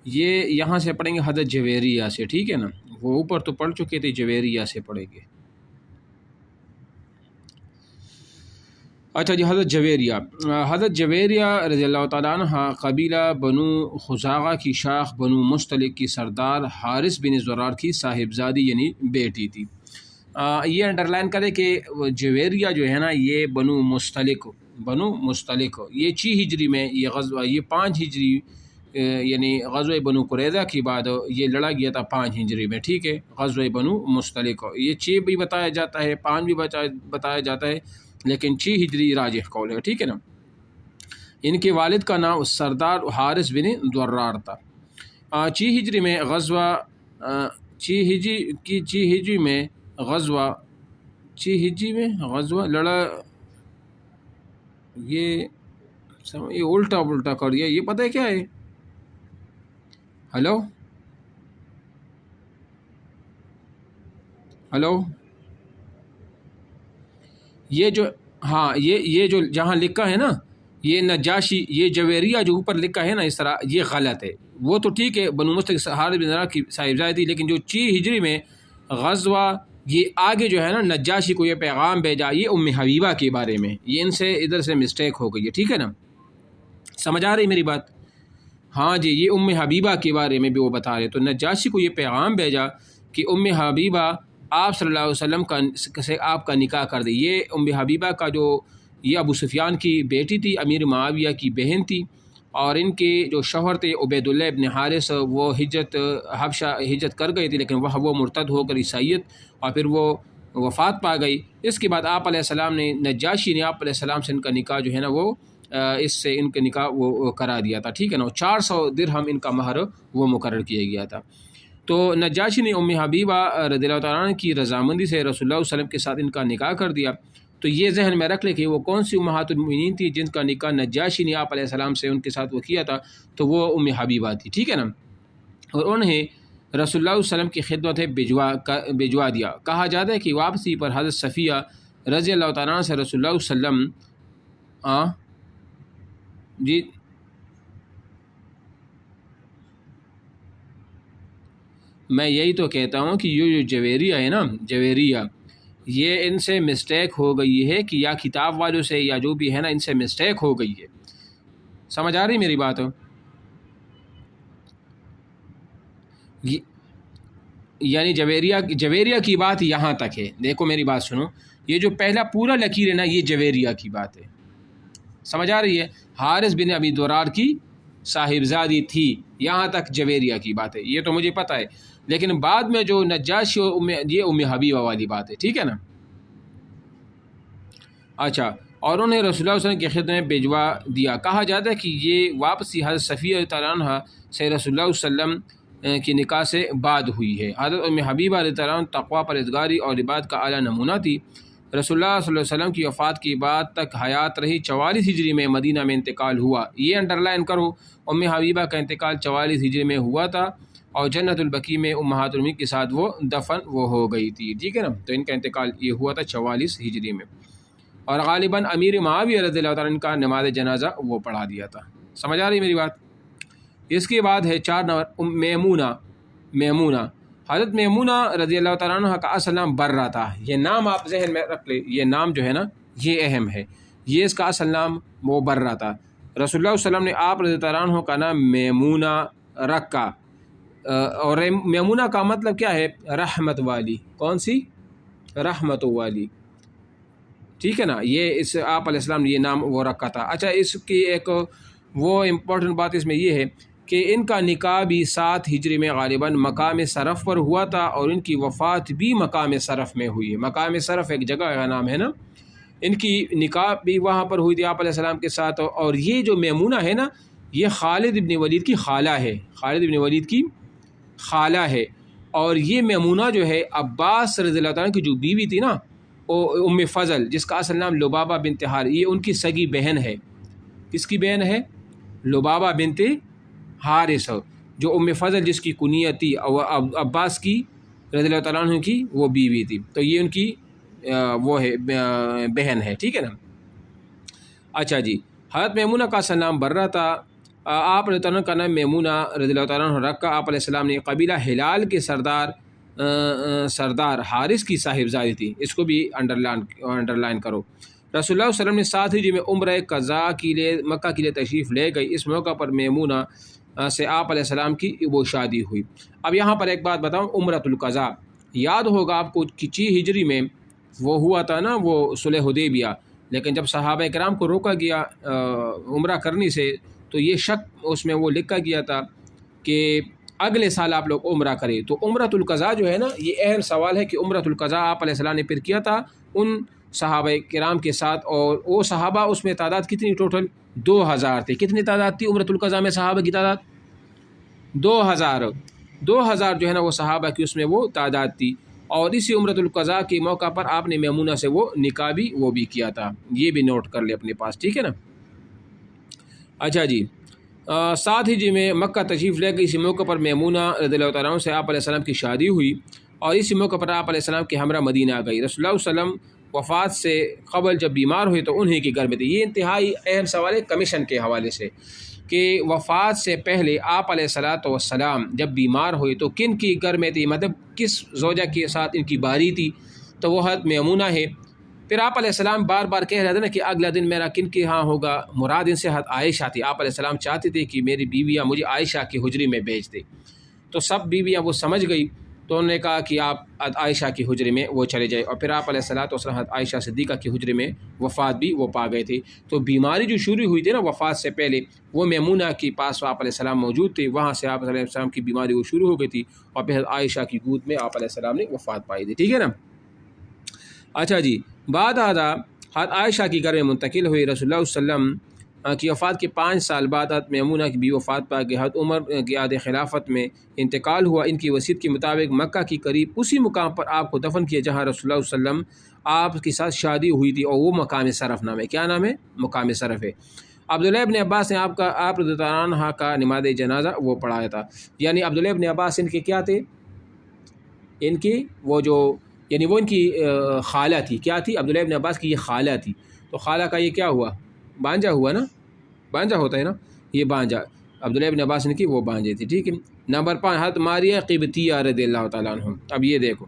یہ یہاں سے پڑھیں گے حضرت جویریہ سے، ٹھیک ہے نا، وہ اوپر تو پڑھ چکے تھے، جویریہ سے پڑھیں گے۔ اچھا جی، حضرت جویریہ رضی اللہ تعالیٰ عنہ قبیلہ بنو خزاعہ کی شاخ بنو مستلق کی سردار حارث بن زرار کی صاحبزادی یعنی بیٹی تھی۔ یہ انڈرلائن کرے کہ جویریہ جو ہے نا یہ بنو مستلق یہ 6 ہجری میں یہ غزوہ، یہ 5 ہجری یعنی غزوہ بنو قریظہ کے بعد یہ لڑا گیا تھا 5 ہجری میں، ٹھیک ہے، غزوہ بنو مستلق یہ 6 بھی بتایا جاتا ہے، 5 بھی بتایا جاتا ہے، لیکن 6 ہجری راجح قول ہے، ٹھیک ہے نا۔ ان کے والد کا نام سردار حارث بن درار تھا۔ 6 ہجری میں غزوہ 6 ہجری میں غزوہ لڑا، یہ الٹا کر دیا، یہ پتہ ہے کیا ہے؟ ہلو یہ جو یہ جو جہاں لکھا ہے نا یہ نجاشی، یہ جویریہ جو اوپر لکھا ہے نا اس طرح، یہ غلط ہے۔ وہ تو ٹھیک ہے بنو مستلق حارث بن زرار کی صاحبزادی تھی، لیکن جو 6 ہجری میں غزوہ یہ آگے جو ہے نا نجاشی کو یہ پیغام بھیجا، یہ ام حبیبہ کے بارے میں، یہ ان سے ادھر سے مسٹیک ہو گئی ہے، ٹھیک ہے نا، سمجھ آ رہی میری بات؟ ہاں جی، یہ ام حبیبہ کے بارے میں بھی وہ بتا رہے، تو نجاشی کو یہ پیغام بھیجا کہ ام حبیبہ آپ صلی اللہ علیہ وسلم سے آپ کا نکاح کر دے۔ یہ ام حبیبہ کا جو یہ ابو سفیان کی بیٹی تھی، امیر معاویہ کی بہن تھی، اور ان کے جو شوہر تھے عبید اللہ ابن حارث، وہ حبشہ ہجرت کر گئے تھے، لیکن وہ مرتد ہو کر عیسائیت، اور پھر وہ وفات پا گئی۔ اس کے بعد آپ علیہ السلام نے نجاشی نے آپ علیہ السلام سے ان کا نکاح جو ہے نا وہ اس سے ان کا نکاح وہ کرا دیا تھا، ٹھیک ہے نا، 400 درہم ان کا مہر وہ مقرر کیا گیا تھا۔ تو نجاشی نے ام حبیبہ رضی اللہ تعالیٰ عنہ کی رضامندی سے رسول اللہ صلی اللہ علیہ وسلم کے ساتھ ان کا نکاح کر دیا۔ تو یہ ذہن میں رکھ لے کہ وہ کون سی امہات المؤمنین تھی جن کا نکاح نجاشی نے آپ علیہ السلام سے ان کے ساتھ وہ کیا تھا، تو وہ ام حبیبہ تھی، ٹھیک ہے نا، اور انہیں رسول اللہ صلی اللہ علیہ وسلم کی خدمت بھجوا دیا۔ کہا جاتا ہے کہ واپسی پر حضرت صفیہ رضی اللہ تعالیٰ عنہ سے رسول اللہ صلی اللہ علیہ وسلم جی میں یہی تو کہتا ہوں کہ یہ جو جویریہ ہے نا، جویریہ یہ ان سے مسٹیک ہو گئی ہے، کہ یا کتاب والوں سے یا جو بھی ہے نا ان سے مسٹیک ہو گئی ہے، سمجھ آ رہی میری بات؟ یعنی جویریہ کی بات یہاں تک ہے، دیکھو میری بات سنو، یہ جو پہلا پورا لکیر ہے نا یہ جویریہ کی بات ہے، سمجھ آ رہی ہے؟ حارث بن ابی درار کی صاحبزادی تھی، یہاں تک جویریہ کی بات ہے، یہ تو مجھے پتہ ہے، لیکن بعد میں جو نجاشی یہ ام حبیبہ والی بات ہے، ٹھیک ہے نا۔ اچھا، اور انہیں رسول اللہ صلی اللہ علیہ وسلم کی خدمت میں بھجوا دیا۔ کہا جاتا ہے کہ یہ واپسی حضرت صفیہ تعالیٰ عنہ سے رسول اللہ صلی اللہ علیہ وسلم کی نکاح سے بعد ہوئی ہے۔ حضرت ام حبیبہ رضی اللہ عنہ تقویٰ، پرہیزگاری اور عبادت کا اعلیٰ نمونہ تھی۔ رسول اللہ صلی اللہ علیہ وسلم کی وفات کی بعد تک حیات رہی، 44 ہجری میں مدینہ میں انتقال ہوا۔ یہ انڈرلائن کرو، ام حبیبہ کا انتقال 44 ہجری میں ہوا تھا، اور جنت البقیع میں امہات المؤمنین کے ساتھ وہ دفن ہو گئی تھی، ٹھیک ہے نا، تو ان کا انتقال یہ ہوا تھا 44 ہجری میں، اور غالباً امیر معاویہ رضی اللہ تعالیٰ عنہ کا نماز جنازہ وہ پڑھا دیا تھا، سمجھ آ رہی میری بات؟ اس کے بعد ہے 4 نمبر میمونہ۔ حضرت میمونہ رضی اللہ تعالیٰ عنہ کا اصل نام برہ تھا، یہ نام آپ ذہن میں رکھ لیں، یہ نام جو ہے نا یہ اہم ہے، یہ اس کا اصل نام وہ برہ تھا۔ رسول اللہ صلی اللہ علیہ وسلم نے آپ رضی اللہ عنہ کا نام میمونہ رکھا، اور میمونہ کا مطلب کیا ہے؟ رحمت والی، کون سی؟ رحمت والی، ٹھیک ہے نا، یہ اس آپ علیہ السلام نے یہ نام وہ رکھا تھا۔ اچھا، اس کی ایک وہ امپورٹنٹ بات اس میں یہ ہے کہ ان کا نکاح بھی 7 ہجری میں غالباً مقام صرف پر ہوا تھا، اور ان کی وفات بھی مقام صرف میں ہوئی ہے۔ مقام صرف ایک جگہ کا نام ہے نا، ان کی نکاح بھی وہاں پر ہوئی تھی آپ علیہ السلام کے ساتھ، اور یہ جو میمونہ ہے نا یہ خالد ابن ولید کی خالہ ہے، خالد ابن ولید کی خالہ ہے، اور یہ میمونہ جو ہے عباس رضی اللہ تعالیٰ کی جو بیوی تھی نا ام فضل، جس کا اصل نام لبابہ بنت حارث، یہ ان کی سگی بہن ہے۔ کس کی بہن ہے؟ لبابہ بنت حارث، جو ام فضل جس کی کنیت تھی، عباس کی رضی اللہ تعالیٰ عنہ کی وہ بیوی تھی، تو یہ ان کی وہ ہے بہن ہے، ٹھیک ہے نا۔ اچھا جی، حضرت میمونہ کا اصل نام برہ تھا، آپ رضی اللہ عنہ کا نام میمونہ رضی اللہ تعالیٰ عنہ رکھا۔ آپ علیہ السلام نے قبیلہ ہلال کے سردار حارث کی صاحبزادی تھی، اس کو بھی انڈر لائن کرو۔ رسول اللہ صلی اللہ علیہ وسلم نے 7 ہجری میں عمرہ قضاء کے لیے مکہ کے لیے تشریف لے گئی۔ اس موقع پر میمونہ سے آپ علیہ السلام کی وہ شادی ہوئی۔ اب یہاں پر ایک بات بتاؤں، عمرۃ القضاء یاد ہوگا آپ کو کہ 6 ہجری میں وہ ہوا تھا نا، وہ صلح حدیبیہ، لیکن جب صحابہ کرام کو روکا گیا عمرہ کرنے سے تو یہ شک اس میں وہ لکھا گیا تھا کہ اگلے سال آپ لوگ عمرہ کریں۔ تو عمرۃ القضاء جو ہے نا، یہ اہم سوال ہے کہ عمرۃ القضاء آپ علیہ السلام نے پھر کیا تھا ان صحابہ کرام کے ساتھ، اور وہ صحابہ اس میں تعداد کتنی ٹوٹل 2000 تھی۔ کتنی تعداد تھی عمرۃ القضاء میں صحابہ کی تعداد؟ 2000 جو ہے نا وہ صحابہ کی اس میں وہ تعداد تھی۔ اور اسی عمرۃ القضاء کے موقع پر آپ نے میمونہ سے وہ نکاح بھی وہ بھی کیا تھا، یہ بھی نوٹ کر لے اپنے پاس، ٹھیک ہے نا۔ اچھا جی، 7 ہجری میں مکہ تشریف لے گئی۔ اسی موقع پر میمونہ رضی اللہ تعالیٰ عنہ سے آپ علیہ السلام کی شادی ہوئی، اور اسی موقع پر آپ علیہ السلام کے ہمراہ مدینہ آ گئی۔ رسول اللہ صلی اللہ علیہ وسلم وفات سے قبل جب بیمار ہوئے تو انہی کے گھر میں تھے۔ یہ انتہائی اہم سوال ہے کمیشن کے حوالے سے کہ وفات سے پہلے آپ علیہ السلام جب بیمار ہوئے تو کن کی گھر میں تھی، مطلب کس زوجہ کے ساتھ ان کی باری تھی؟ تو وہ حضرت میمونہ ہے۔ پھر آپ علیہ السلام بار بار کہہ رہے تھے نا کہ اگلا دن میرا کن کے ہاں ہوگا، مراد ان سے حضرت عائشہ تھی۔ آپ علیہ السلام چاہتے تھے کہ میری بیویاں مجھے عائشہ کی حجری میں بھیج دے، تو سب بیویاں وہ سمجھ گئی، تو انہوں نے کہا کہ آپ عائشہ کی حجرے میں وہ چلے جائے، اور پھر آپ علیہ السلام عائشہ صدیقہ کی حجرے میں وفات بھی وہ پا گئے تھے۔ تو بیماری جو شروع ہوئی تھی نا وفات سے پہلے، وہ میمونہ کے پاس آپ علیہ السلام موجود تھے، وہاں سے آپ علیہ السلام کی بیماری وہ شروع ہو گئی تھی، اور پھر عائشہ کی گود میں آپ علیہ السلام نے وفات پائی تھی، ٹھیک ہے نا۔ اچھا جی، بعد حضرت عائشہ کی گھر میں منتقل ہوئی۔ رسول اللہ صلی اللہ علیہ وسلم کی وفات کے 5 سال بعد حضرت میمونہ کی بھی وفات پا گئی۔ حضرت عمر کی عہد خلافت میں انتقال ہوا۔ ان کی وصیت کے مطابق مکہ کی قریب اسی مقام پر آپ کو دفن کیا جہاں رسول اللہ صلی اللہ علیہ وسلم آپ کے ساتھ شادی ہوئی تھی، اور وہ مقام شرف نام ہے۔ کیا نام ہے؟ مقام شرف ہے۔ عبداللہ ابن عباس نے آپ رضی اللہ عنہ کا نماز جنازہ وہ پڑھایا تھا، یعنی عبداللہ ابن عباس ان کے کیا تھے؟ ان کی وہ جو یعنی وہ ان کی خالہ تھی۔ کیا تھی؟ عبداللہ ابن عباس کی یہ خالہ تھی۔ تو خالہ کا یہ کیا ہوا؟ بانجا ہوا نا، بانجا ہوتا ہے نا، یہ بانجا عبداللہ ابن عباس ان کی وہ بانجے تھی، ٹھیک ہے۔ نمبر 5 حضرت ماریہ قبطیہ رضی اللہ تعالیٰ عنہ۔ اب یہ دیکھو